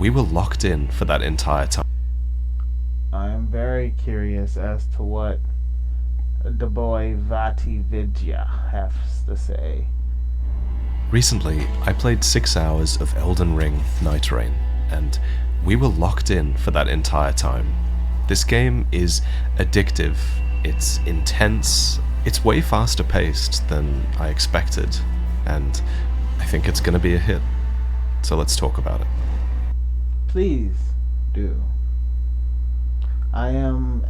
we were locked in for that entire time. I'm very curious as to what the boy Vati Vidya has to say. Recently, I played 6 hours of Elden Ring Nightrein, and we were locked in for that entire time. This game is addictive, it's intense, it's way faster paced than I expected, and I think it's gonna be a hit. So let's talk about it. Please do. I am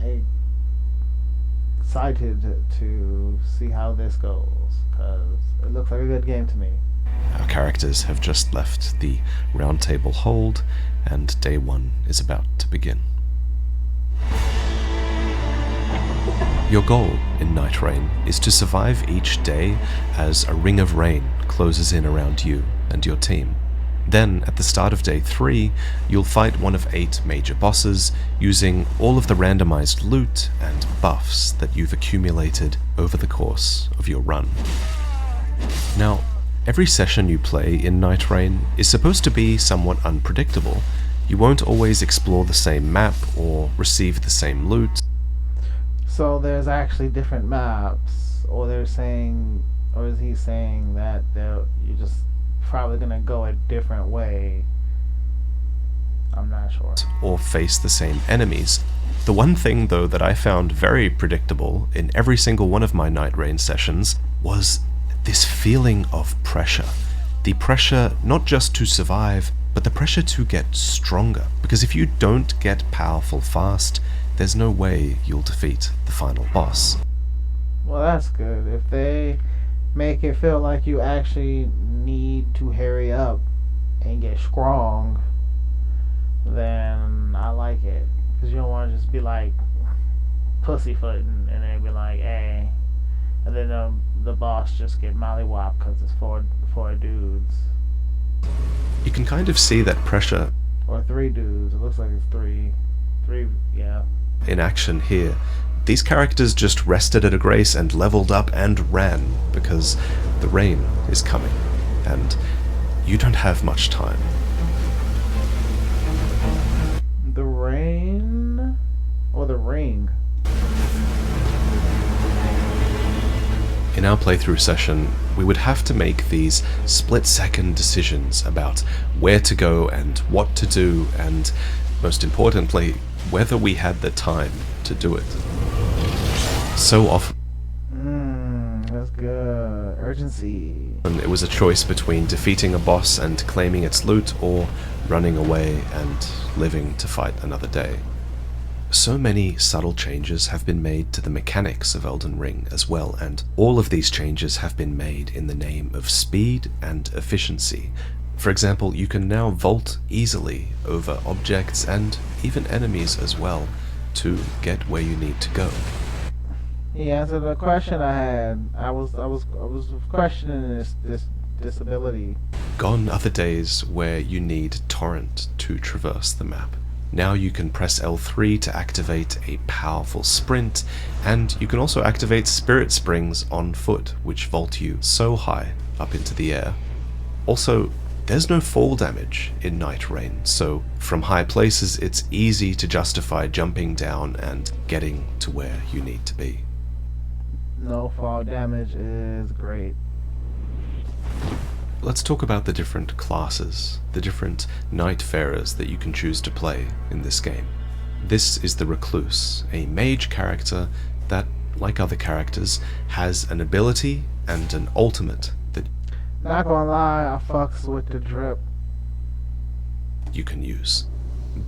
excited to see how this goes, because it looks like a good game to me. Our characters have just left the round table hold, and day 1 is about to begin. Your goal in Nightrein is to survive each day as a ring of rain closes in around you and your team. Then, at the start of day 3, you'll fight one of 8 major bosses using all of the randomized loot and buffs that you've accumulated over the course of your run. Now, every session you play in Nightrein is supposed to be somewhat unpredictable. You won't always explore the same map or receive the same loot. So there's actually different maps, or they're saying, or is he saying that you're just probably gonna go a different way? I'm not sure. Or face the same enemies. The one thing, though, that I found very predictable in every single one of my Nightrein sessions was this feeling of pressure. The pressure not just to survive, but the pressure to get stronger. Because if you don't get powerful fast, there's no way you'll defeat the final boss. Well, that's good. If they make it feel like you actually need to hurry up and get strong, then I like it. Because you don't want to just be like pussyfooting and then be like, hey, and then the boss just get mollywopped because it's four dudes. You can kind of see that pressure Or 3 dudes. It looks like it's three, yeah. in action here. These characters just rested at a grace and leveled up and ran because the rain is coming and you don't have much time. The rain or the ring? In our playthrough session, we would have to make these split-second decisions about where to go and what to do, and most importantly, whether we had the time to do it. So often, That's good. Urgency. it was a choice between defeating a boss and claiming its loot, or running away and living to fight another day. So many subtle changes have been made to the mechanics of Elden Ring as well, and all of these changes have been made in the name of speed and efficiency. For example, you can now vault easily over objects and even enemies as well to get where you need to go. He answered the question I had. I was questioning this ability. Gone are the days where you need torrent to traverse the map. Now you can press L3 to activate a powerful sprint, and you can also activate spirit springs on foot, which vault you so high up into the air. Also, there's no fall damage in Nightrein, so from high places it's easy to justify jumping down and getting to where you need to be. No fall damage is great. Let's talk about the different classes, the different Nightfarers that you can choose to play in this game. This is the Recluse, a mage character that, like other characters, has an ability and an ultimate that Not gonna lie, I fucks with the drip. you can use.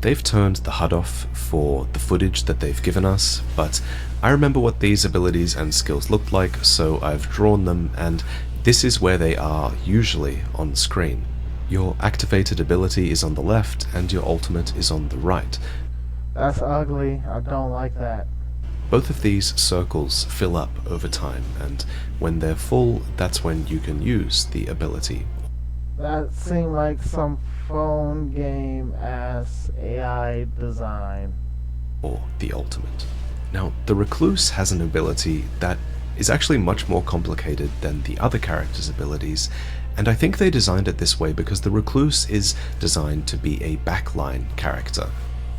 They've turned the HUD off for the footage that they've given us, but I remember what these abilities and skills looked like, so I've drawn them, and this is where they are usually on screen. Your activated ability is on the left, and your ultimate is on the right. That's ugly. I don't like that. Both of these circles fill up over time, and when they're full, that's when you can use the ability. That seemed like some phone game ass AI design. Or the ultimate. Now, the Recluse has an ability that is actually much more complicated than the other characters' abilities, And I think they designed it this way because the Recluse is designed to be a backline character.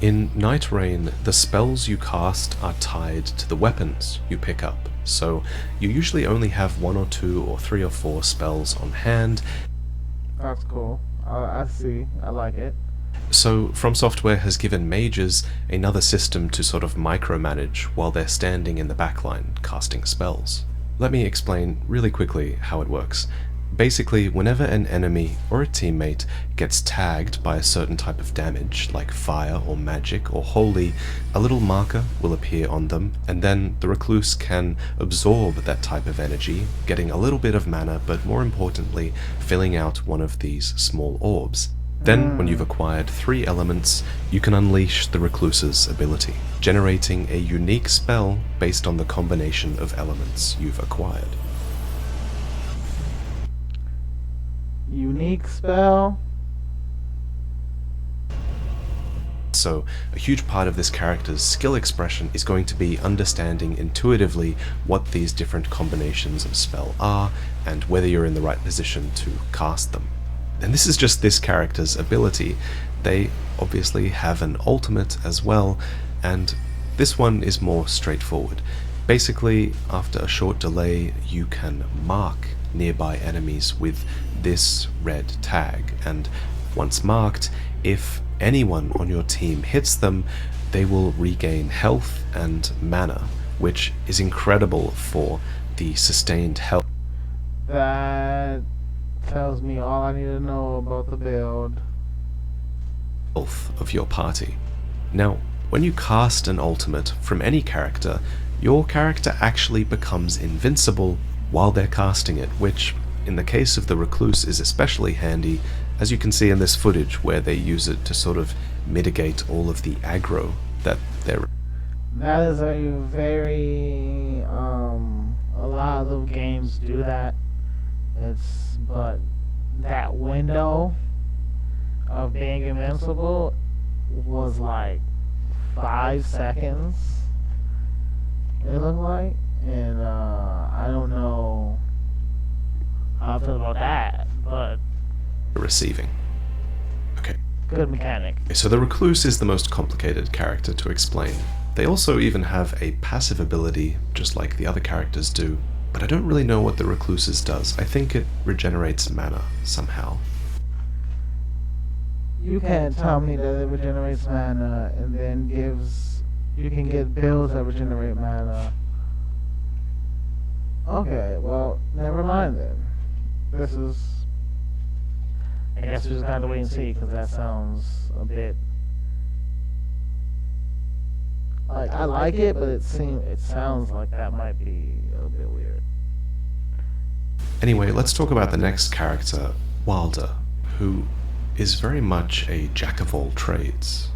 In Nightrein, the spells you cast are tied to the weapons you pick up, so you usually only have 1 or 2 or 3 or 4 spells on hand. That's cool. I see. I like it. So From Software has given mages another system to sort of micromanage while they're standing in the backline casting spells. Let me explain really quickly how it works. Basically, whenever an enemy or a teammate gets tagged by a certain type of damage, like fire or magic or holy, a little marker will appear on them, and then the Recluse can absorb that type of energy, getting a little bit of mana, but more importantly, filling out one of these small orbs. Then, when you've acquired 3 elements, you can unleash the Recluse's ability, generating a unique spell based on the combination of elements you've acquired. Unique spell? So, a huge part of this character's skill expression is going to be understanding intuitively what these different combinations of spell are, and whether you're in the right position to cast them. And this is just this character's ability. They obviously have an ultimate as well, and this one is more straightforward. Basically, after a short delay, you can mark nearby enemies with this red tag, and once marked, if anyone on your team hits them, they will regain health and mana, which is incredible for the sustained health That tells me all I need to know about the build. of your party. Now, when you cast an ultimate from any character, your character actually becomes invincible while they're casting it, which in the case of the Recluse is especially handy, as you can see in this footage where they use it to sort of mitigate all of the aggro that they're... That is a very, a lot of games do that. But that window of being invincible was like 5 seconds, it looked like. And, I don't know how I feel about that, but receiving. Okay. good mechanic. So the Recluse is the most complicated character to explain. They also even have a passive ability, just like the other characters do, but I don't really know what the Recluse's does. I think it regenerates mana somehow. You can't tell me that it regenerates mana and then gives... You can get builds that regenerate mana. Okay, well, never mind then. This is... I guess we just gotta wait and see, because that sounds a bit... Like, I like it, but it sounds like that might be a bit weird. Anyway, let's talk about the next character, Wilder, who is very much a jack of all trades.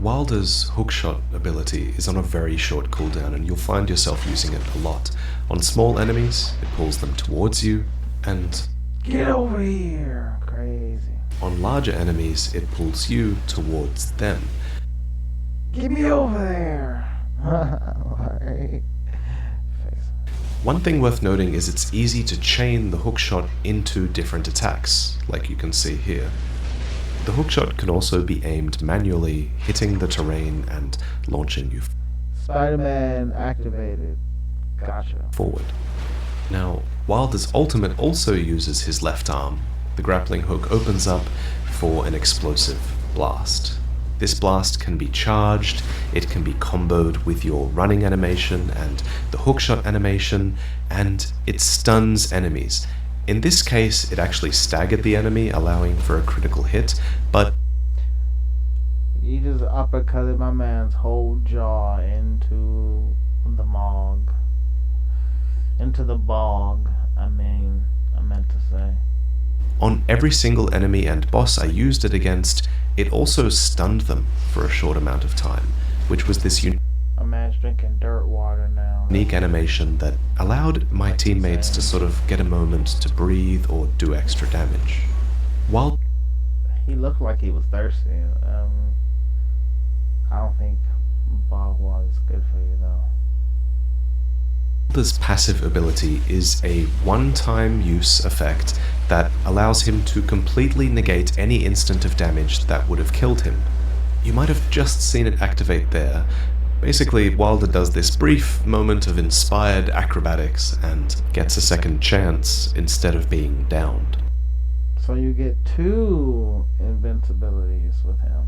Wilder's hookshot ability is on a very short cooldown, and you'll find yourself using it a lot. On small enemies, it pulls them towards you, and... Get over here! Crazy. On larger enemies, it pulls you towards them. Get me over there! Alright. One thing worth noting is it's easy to chain the hookshot into different attacks, like you can see here. The hookshot can also be aimed manually, hitting the terrain and launching you Spider-Man activated. Gotcha. forward. Now, Wilder's ultimate also uses his left arm. The grappling hook opens up for an explosive blast. This blast can be charged, it can be comboed with your running animation and the hookshot animation, and it stuns enemies. In this case, it actually staggered the enemy, allowing for a critical hit, but You just uppercutted my man's whole jaw into the mog. Into the bog, I meant to say. on every single enemy and boss I used it against, it also stunned them for a short amount of time, which was this A man's drinking dirt water now. unique animation that allowed my teammates to sort of get a moment to breathe or do extra damage. While He looked like he was thirsty. I don't think bog water is good for you though. This passive ability is a one-time use effect that allows him to completely negate any instant of damage that would have killed him. You might have just seen it activate there. Basically, Wilder does this brief moment of inspired acrobatics and gets a second chance instead of being downed. So you get 2 invincibilities with him.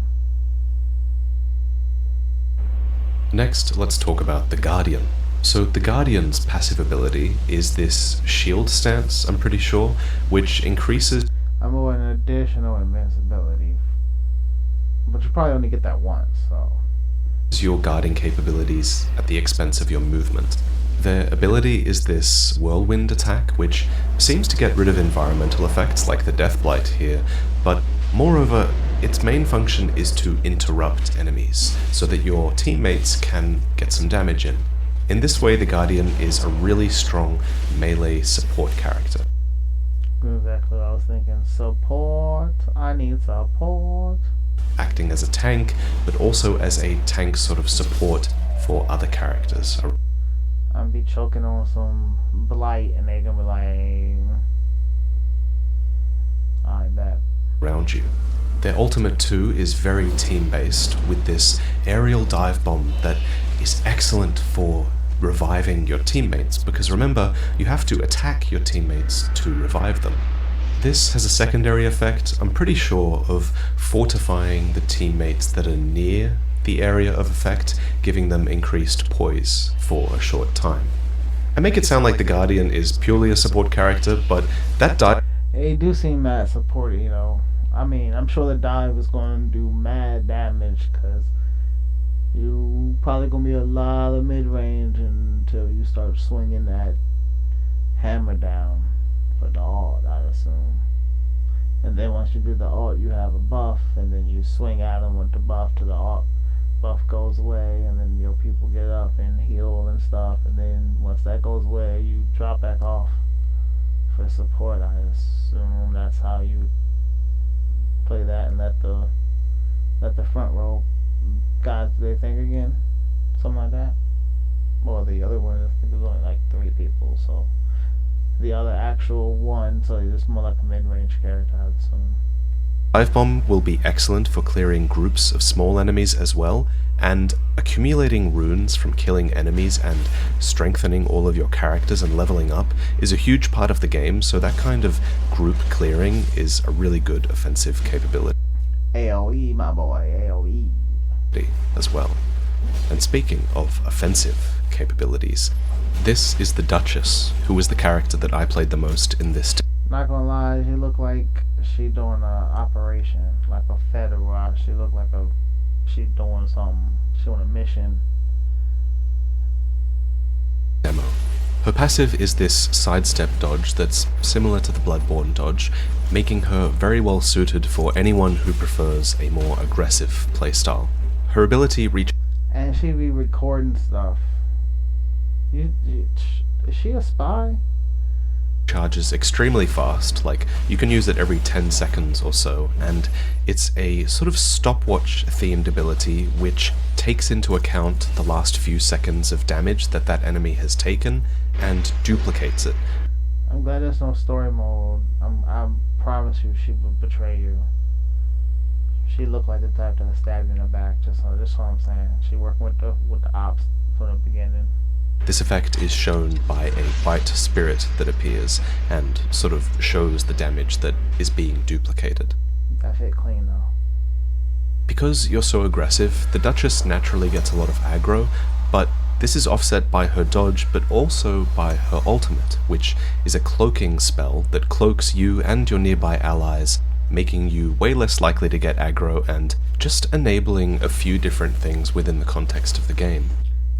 Next, let's talk about the Guardian. So the Guardian's passive ability is this shield stance, I'm pretty sure, which increases an additional invincibility. But you probably only get that once, so... your guarding capabilities at the expense of your movement. Their ability is this whirlwind attack, which seems to get rid of environmental effects like the Death Blight here, but moreover, its main function is to interrupt enemies, so that your teammates can get some damage in. In this way, the Guardian is a really strong melee support character. Exactly what I was thinking. Support. I need support. Acting as a tank, but also as a tank sort of support for other characters. I'm be choking on some blight and they gonna be like, I bet. Around you. Their ultimate too is very team-based, with this aerial dive bomb that is excellent for reviving your teammates, because remember, you have to attack your teammates to revive them. This has a secondary effect, I'm pretty sure, of fortifying the teammates that are near the area of effect, giving them increased poise for a short time. I make it sound like the Guardian is purely a support character, but that dive... They do seem mad supported, you know. I mean, I'm sure the dive is going to do mad damage, because you probably going to be a lot of mid-range until you start swinging that hammer down for the ult, I'd assume. And then once you do the ult, you have a buff, and then you swing at them with the buff till the ult buff goes away, and then your people get up and heal and stuff, and then once that goes away, you drop back off for support. I assume that's how you play that, and let the front row guys do their thing again, something like that. Well, the other one, I think, there's only like 3 people, so the other actual one, so it's more like a mid-range character, I'd assume. Dive Bomb will be excellent for clearing groups of small enemies as well, and accumulating runes from killing enemies and strengthening all of your characters and leveling up is a huge part of the game, so that kind of group clearing is a really good offensive capability. AoE, my boy, AoE. As well. And speaking of offensive capabilities, this is the Duchess, who was the character that I played the most in this. Not gonna lie, she looked like she doing a operation, like a federal. She looked like she doing something. She on a mission. Demo. Her passive is this sidestep dodge that's similar to the Bloodborne dodge, making her very well suited for anyone who prefers a more aggressive playstyle. Her ability and she be recording stuff. Is she a spy? Charges extremely fast, like you can use it every 10 seconds or so, and it's a sort of stopwatch themed ability which takes into account the last few seconds of damage that enemy has taken and duplicates it. I'm glad there's no story mode. I promise you she would betray you. She looked like the type that stabbed you in the back, just what I'm saying. She working with the ops from the beginning. This effect is shown by a white spirit that appears and sort of shows the damage that is being duplicated. That shit clean though. Because you're so aggressive, the Duchess naturally gets a lot of aggro, but this is offset by her dodge, but also by her ultimate, which is a cloaking spell that cloaks you and your nearby allies, making you way less likely to get aggro and just enabling a few different things within the context of the game.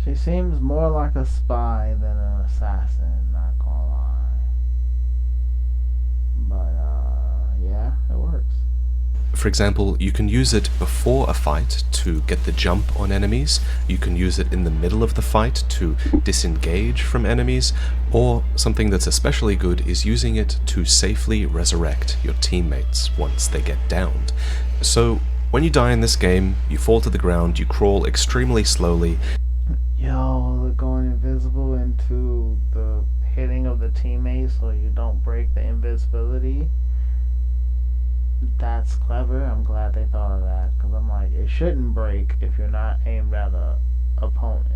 She seems more like a spy than an assassin, not gonna lie. But, yeah, it works. For example, you can use it before a fight to get the jump on enemies, you can use it in the middle of the fight to disengage from enemies, or something that's especially good is using it to safely resurrect your teammates once they get downed. So, when you die in this game, you fall to the ground, you crawl extremely slowly. Yo, going invisible into way so you don't break the invisibility. That's clever. I'm glad they thought of that because I'm like, it shouldn't break if you're not aimed at a opponent.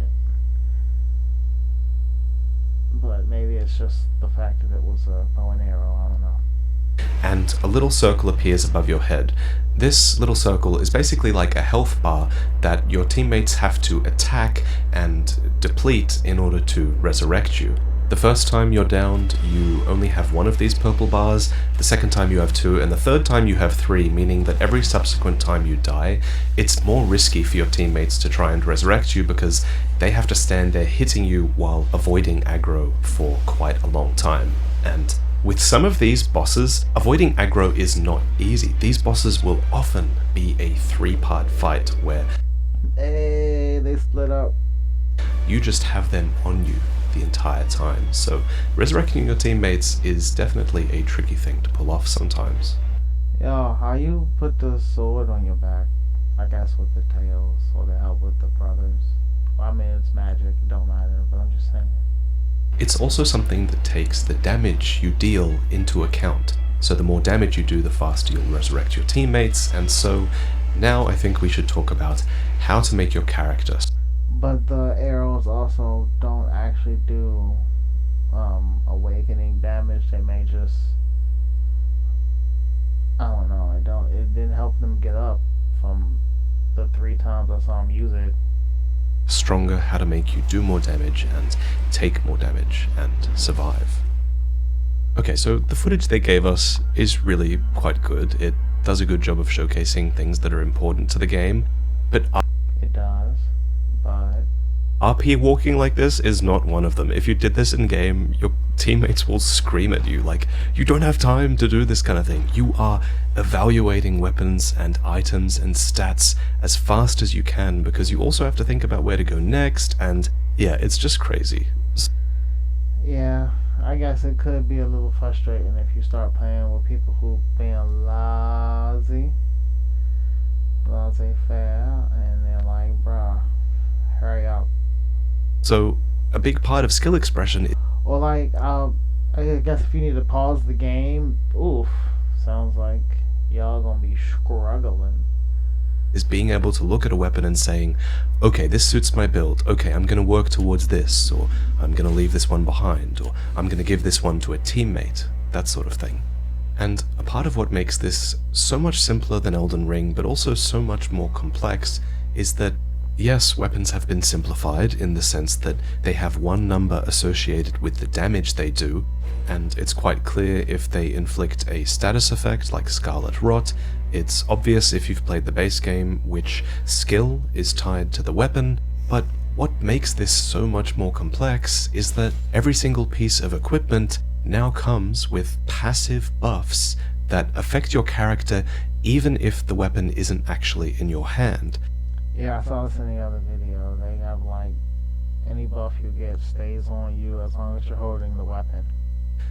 But maybe it's just the fact that it was a bow and arrow. I don't know. And a little circle appears above your head. This little circle is basically like a health bar that your teammates have to attack and deplete in order to resurrect you. The first time you're downed, you only have one of these purple bars, the second time you have two, and the third time you have three, meaning that every subsequent time you die, it's more risky for your teammates to try and resurrect you because they have to stand there hitting you while avoiding aggro for quite a long time. And with some of these bosses, avoiding aggro is not easy. These bosses will often be a 3-part fight where Hey, they split up. you just have them on you the entire time. So resurrecting your teammates is definitely a tricky thing to pull off sometimes. Yo, how you put the sword on your back? I guess with the tails or the help with the brothers. Well, I mean, it's magic, it don't matter, but I'm just saying. It's also something that takes the damage you deal into account. So the more damage you do, the faster you'll resurrect your teammates. And so now I think we should talk about how to make your character. But the arrows also don't actually do awakening damage. They may just, I don't know. It didn't help them get up from the 3 times I saw him use it. Stronger, how to make you do more damage and take more damage and survive. Okay, so the footage they gave us is really quite good. It does a good job of showcasing things that are important to the game, but It does, but RP walking like this is not one of them. If you did this in game, your teammates will scream at you like, you don't have time to do this kind of thing. You are evaluating weapons and items and stats as fast as you can because you also have to think about where to go next, and yeah, it's just crazy. yeah, I guess it could be a little frustrating if you start playing with people who being laissez-faire, and they're like, bruh, hurry up. So a big part of skill expression Or like, I guess if you need to pause the game, oof, sounds like y'all gonna be struggling. is being able to look at a weapon and saying, okay, this suits my build, okay, I'm going to work towards this, or I'm going to leave this one behind, or I'm going to give this one to a teammate, that sort of thing. And a part of what makes this so much simpler than Elden Ring, but also so much more complex, is that yes, weapons have been simplified in the sense that they have one number associated with the damage they do, and it's quite clear if they inflict a status effect like Scarlet Rot. It's obvious if you've played the base game which skill is tied to the weapon, but what makes this so much more complex is that every single piece of equipment now comes with passive buffs that affect your character even if the weapon isn't actually in your hand. Yeah, I saw this in the other video. They have like, any buff you get stays on you as long as you're holding the weapon.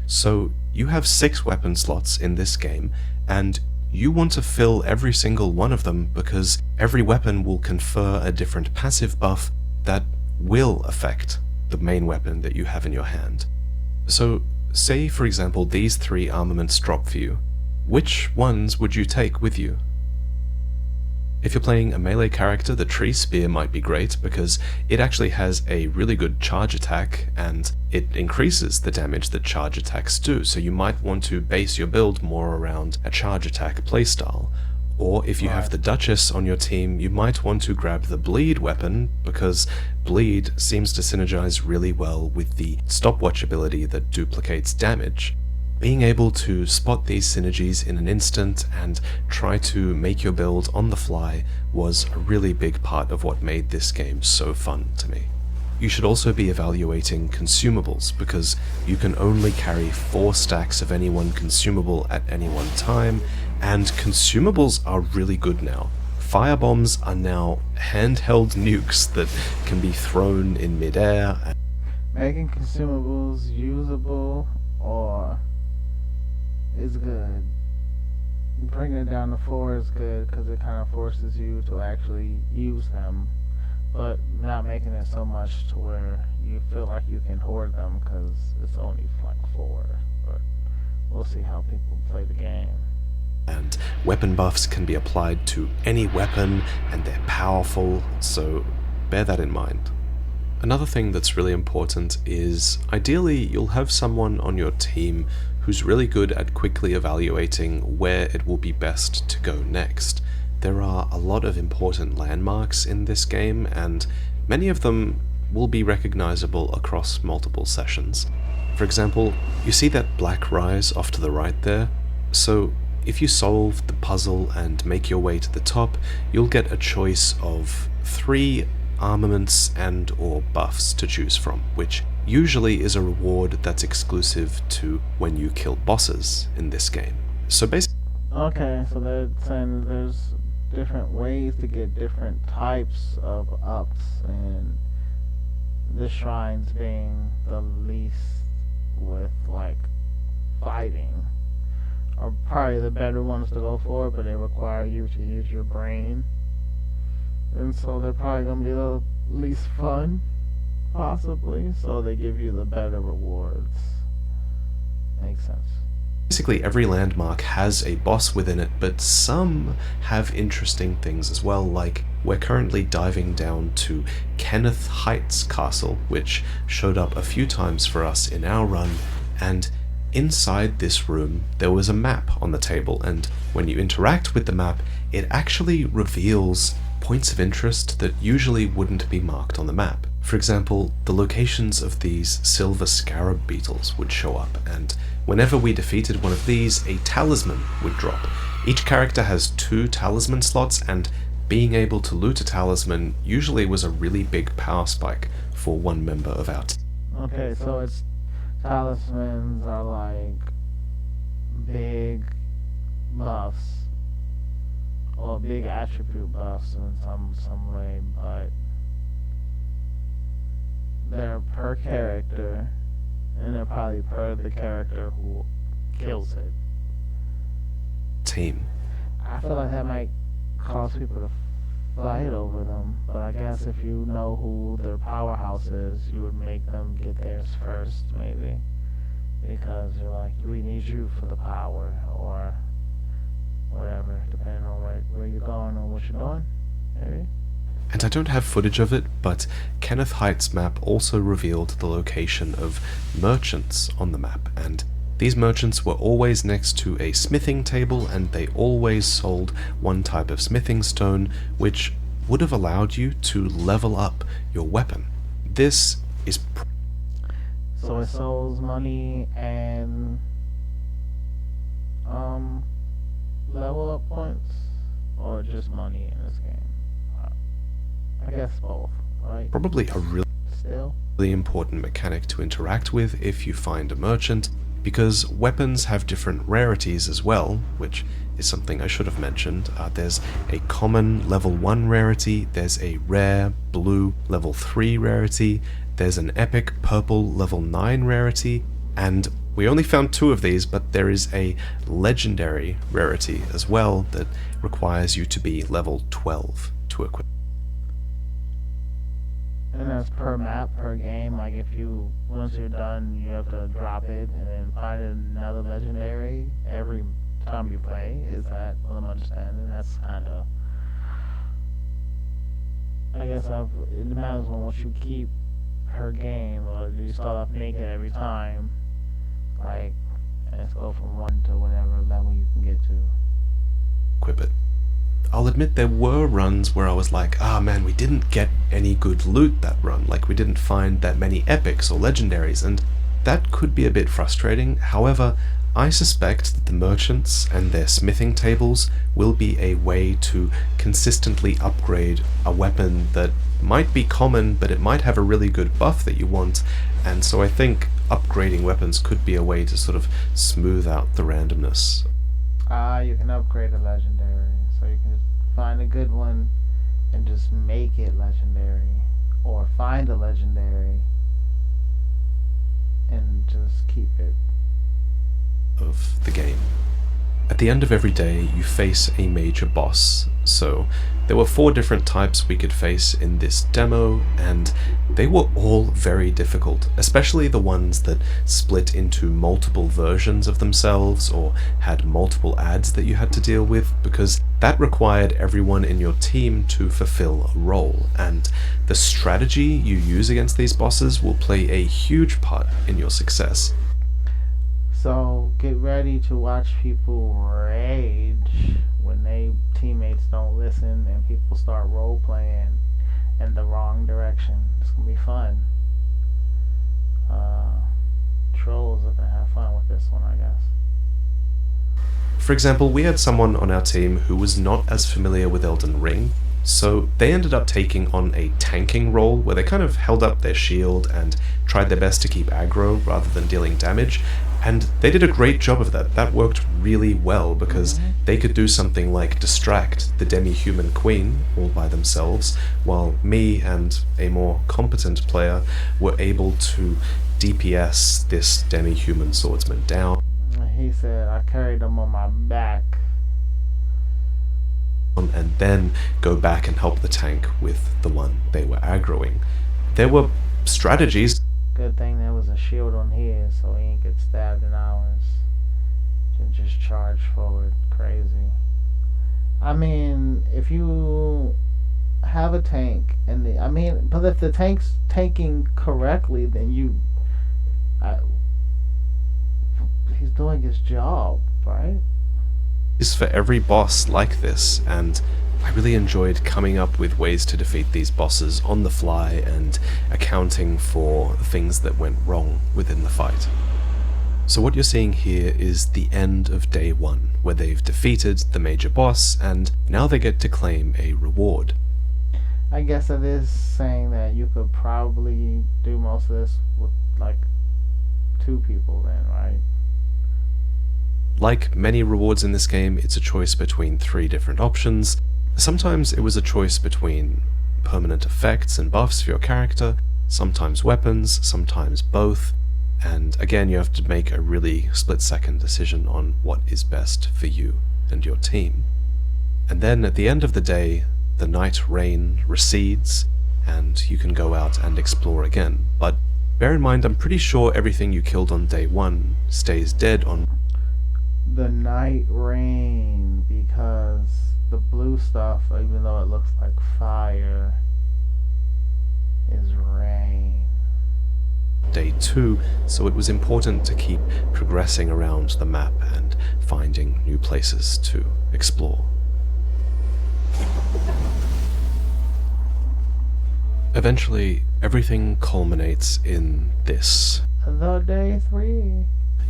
So you have 6 weapon slots in this game, and you want to fill every single one of them because every weapon will confer a different passive buff that will affect the main weapon that you have in your hand. So say, for example, these 3 armaments drop for you. Which ones would you take with you? If you're playing a melee character, the Tree Spear might be great because it actually has a really good charge attack and it increases the damage that charge attacks do, so you might want to base your build more around a charge attack playstyle. Or if you have the Duchess on your team, you might want to grab the Bleed weapon because Bleed seems to synergize really well with the stopwatch ability that duplicates damage. Being able to spot these synergies in an instant and try to make your build on the fly was a really big part of what made this game so fun to me. You should also be evaluating consumables because you can only carry 4 stacks of any one consumable at any one time, and consumables are really good now. Firebombs are now handheld nukes that can be thrown in midair. Making consumables usable or is good. Bringing it down to 4 is good because it kind of forces you to actually use them. but not making it so much to where you feel like you can hoard them because it's only like four. But we'll see how people play the game. And weapon buffs can be applied to any weapon, and they're powerful, so bear that in mind. Another thing that's really important is, ideally, you'll have someone on your team who's really good at quickly evaluating where it will be best to go next. There are a lot of important landmarks in this game, and many of them will be recognizable across multiple sessions. For example, you see that black rise off to the right there? So if you solve the puzzle and make your way to the top, you'll get a choice of 3 armaments and or buffs to choose from, which usually is a reward that's exclusive to when you kill bosses in this game. So basically, Okay, so they're saying there's different ways to get different types of ups, and the shrines being the least with like fighting are probably the better ones to go for, but they require you to use your brain. And so they're probably going to be the least fun, possibly. So they give you the better rewards. Makes sense. basically every landmark has a boss within it, but some have interesting things as well, like we're currently diving down to Kenneth Heights Castle, which showed up a few times for us in our run, and inside this room there was a map on the table, and when you interact with the map, it actually reveals points of interest that usually wouldn't be marked on the map. For example, the locations of these silver scarab beetles would show up, and whenever we defeated one of these, a talisman would drop. Each character has 2 talisman slots, and being able to loot a talisman usually was a really big power spike for one member of our team. Okay, so it's talismans are like big buffs or big attribute buffs in some way, but they're per character, and they're probably per the character who kills it. Team. I feel like that might cause people to fight over them, but I guess if you know who their powerhouse is, you would make them get theirs first, maybe, because you're like, we need you for the power, or whatever, depending on where you're going or what you're doing, maybe. And I don't have footage of it, but Kenneth Heights map also revealed the location of merchants on the map, and these merchants were always next to a smithing table, and they always sold one type of smithing stone, which would have allowed you to level up your weapon. This is So it sells money and level up points, or just money in this game? I guess both, right? probably a Still. really important mechanic to interact with if you find a merchant, because weapons have different rarities as well, which is something I should have mentioned. There's a common level 1 rarity, there's a rare blue level 3 rarity, there's an epic purple level 9 rarity, and we only found 2 of these, but there is a legendary rarity as well that requires you to be level 12 to equip. And that's per map, per game. Like if you, once you're done, you have to drop it and then find another legendary every time you play. Is that what I'm understanding? That's kind of, I guess it depends on what you keep per game, or do you start off naked every time? Like, let's go from 1 to whatever level you can get to. Equip it. I'll admit there were runs where I was like, ah man, we didn't get any good loot that run, like we didn't find that many epics or legendaries, and that could be a bit frustrating. However, I suspect that the merchants and their smithing tables will be a way to consistently upgrade a weapon that might be common, but it might have a really good buff that you want, and so I think upgrading weapons could be a way to sort of smooth out the randomness. You can upgrade a legendary, so you can just find a good one and just make it legendary, or find a legendary and just keep it. Of the game. At the end of every day, you face a major boss. So there were 4 different types we could face in this demo, and they were all very difficult, especially the ones that split into multiple versions of themselves or had multiple ads that you had to deal with, because that required everyone in your team to fulfill a role, and the strategy you use against these bosses will play a huge part in your success. So get ready to watch people rage when they teammates don't listen and people start role playing in the wrong direction. It's gonna be fun. Trolls are gonna have fun with this one, I guess. For example, we had someone on our team who was not as familiar with Elden Ring, so they ended up taking on a tanking role where they kind of held up their shield and tried their best to keep aggro rather than dealing damage, and they did a great job of that. That worked really well because they could do something like distract the demi-human queen all by themselves, while me and a more competent player were able to DPS this demi-human swordsman down. He said, I carried them on my back. And then go back and help the tank with the one they were aggroing. There were strategies. Good thing there was a shield on his so he ain't get stabbed in ours. Just charge forward. Crazy. I mean, if you have a tank but if the tank's tanking correctly, then he's doing his job, right? Is for every boss like this, and I really enjoyed coming up with ways to defeat these bosses on the fly and accounting for the things that went wrong within the fight. So what you're seeing here is the end of day 1, where they've defeated the major boss, and now they get to claim a reward. I guess it is saying that you could probably do most of this with like 2 people then, right? Like many rewards in this game, it's a choice between 3 different options. Sometimes it was a choice between permanent effects and buffs for your character, sometimes weapons, sometimes both, and again you have to make a really split-second decision on what is best for you and your team. And then at the end of the day, the night rain recedes, and you can go out and explore again. But bear in mind, I'm pretty sure everything you killed on day 1 stays dead on the night rain, because the blue stuff, even though it looks like fire, is rain. Day 2, so it was important to keep progressing around the map and finding new places to explore. Eventually, everything culminates in this. The day 3.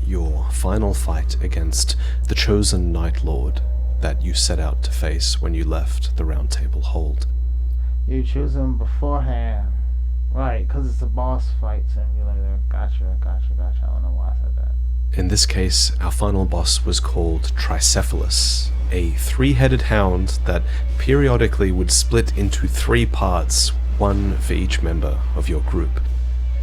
Your final fight against the chosen Night Lord that you set out to face when you left the Round Table Hold. You choose him beforehand. Right, because it's a boss fight simulator. Gotcha. I don't know why I said that. In this case, our final boss was called Tricephalus, a 3-headed hound that periodically would split into 3 parts, 1 for each member of your group.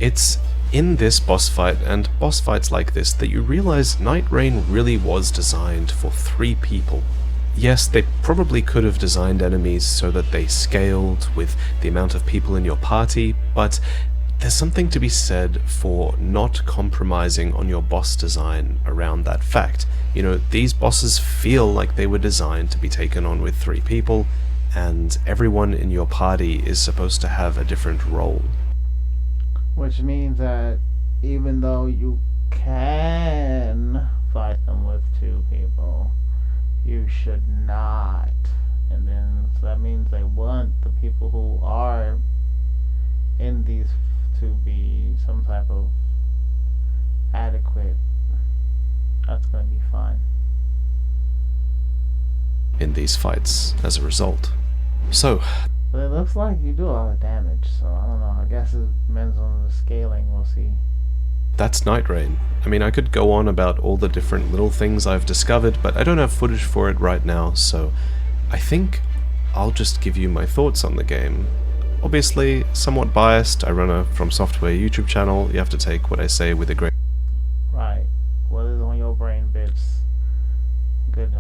It's in this boss fight, and boss fights like this, that you realize Nightrein really was designed for 3 people. Yes, they probably could have designed enemies so that they scaled with the amount of people in your party, but there's something to be said for not compromising on your boss design around that fact. You know, these bosses feel like they were designed to be taken on with 3 people, and everyone in your party is supposed to have a different role. Which means that even though you can fight them with 2 people, you should not. And then so that means they want the people who are in these to be some type of adequate. That's going to be fun. In these fights as a result. So, but it looks like you do a lot of damage, so I don't know. I guess it depends on the scaling. We'll see. that's Nightrein. I mean, I could go on about all the different little things I've discovered, but I don't have footage for it right now, so I think I'll just give you my thoughts on the game. Obviously, somewhat biased. I run a From Software YouTube channel. You have to take what I say with a grain. Right. What is on your brain bits? Good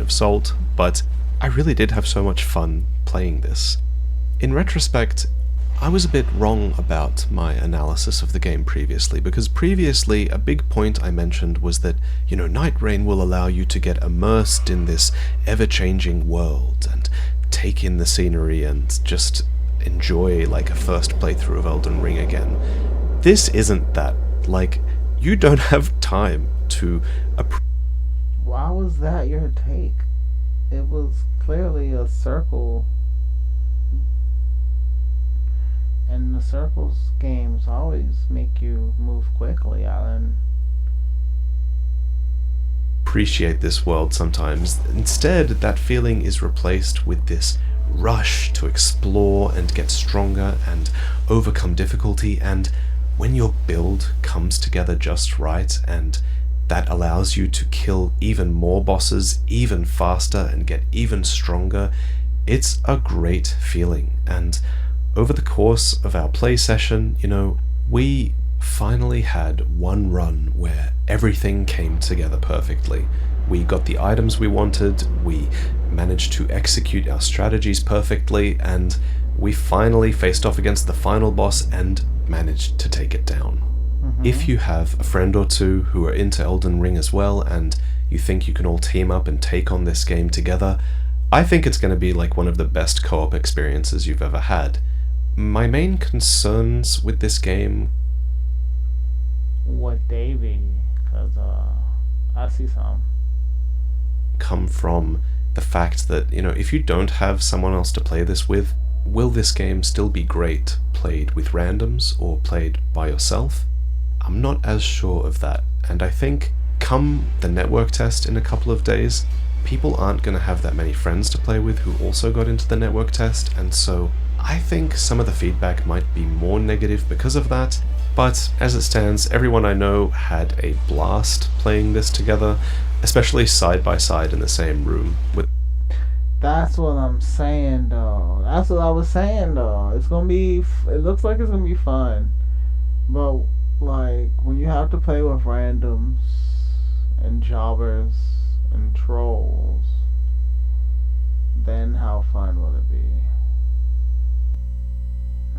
grain of salt, but I really did have so much fun playing this. In retrospect, I was a bit wrong about my analysis of the game previously, because previously a big point I mentioned was that, Nightrein will allow you to get immersed in this ever-changing world and take in the scenery and just enjoy like a first playthrough of Elden Ring again. This isn't that. Like, you don't have time to Why was that your take? It was clearly a circle, and the circles games always make you move quickly, Alan. appreciate this world sometimes. Instead, that feeling is replaced with this rush to explore and get stronger and overcome difficulty, and when your build comes together just right and that allows you to kill even more bosses even faster and get even stronger, it's a great feeling. And over the course of our play session, we finally had one run where everything came together perfectly. We got the items we wanted, we managed to execute our strategies perfectly, and we finally faced off against the final boss and managed to take it down. If you have a friend or two who are into Elden Ring as well, and you think you can all team up and take on this game together, I think it's going to be like one of the best co-op experiences you've ever had. My main concerns with this game... What they be? Because, I see some. come from the fact that, if you don't have someone else to play this with, will this game still be great played with randoms or played by yourself? I'm not as sure of that, and I think come the network test in a couple of days, people aren't going to have that many friends to play with who also got into the network test, and so I think some of the feedback might be more negative because of that. But as it stands, everyone I know had a blast playing this together, especially side by side in the same room with... That's what I'm saying, though. That's what I was saying, though. It's gonna be. It looks like it's gonna be fun, but like when you have to play with randoms and jobbers and trolls, then how fun will it be?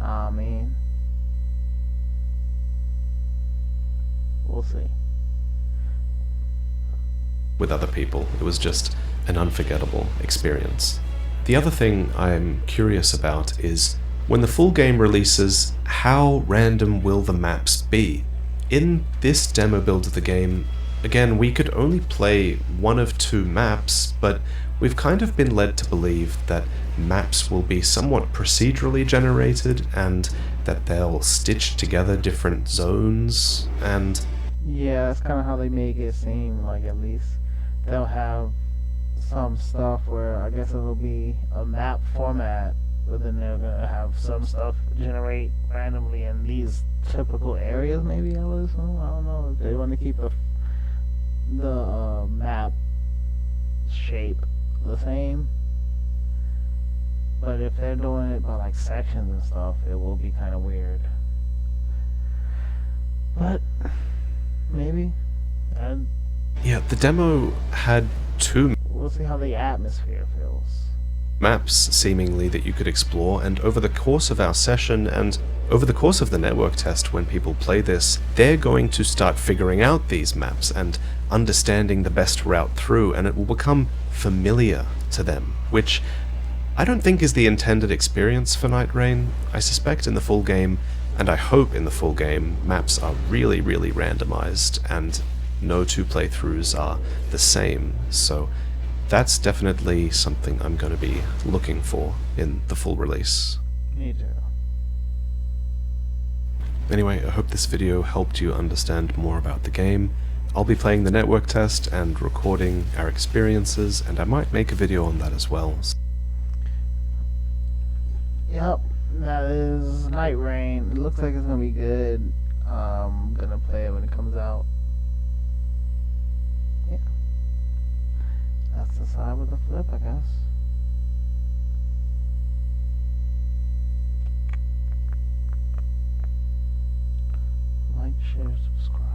I mean, we'll see. with other people. It was just an unforgettable experience. The other thing I'm curious about is, when the full game releases, how random will the maps be? In this demo build of the game, again, we could only play one of two maps, but we've kind of been led to believe that maps will be somewhat procedurally generated and that they'll stitch together different zones, and... Yeah, that's kind of how they make it seem. Like, at least they'll have some stuff where I guess it'll be a map format, but then they're gonna have some stuff generate randomly in these typical areas. Maybe I would assume. I don't know. If they want to keep the map shape the same, but if they're doing it by like sections and stuff, it will be kind of weird. But maybe. And yeah, the demo had two we'll see how the atmosphere feels. maps, seemingly, that you could explore, and over the course of our session and over the course of the network test, when people play this, they're going to start figuring out these maps and understanding the best route through, and it will become familiar to them, which I don't think is the intended experience for Nightrein. I suspect in the full game, and I hope in the full game, maps are really, really randomized, and no two playthroughs are the same, so that's definitely something I'm going to be looking for in the full release. Me too. Anyway, I hope this video helped you understand more about the game. I'll be playing the network test and recording our experiences, and I might make a video on that as well. Yep, that is Nightrein. It looks like it's gonna be good. I'm gonna play it when it comes out. Yeah. That's the side with the flip, I guess. Like, share, subscribe.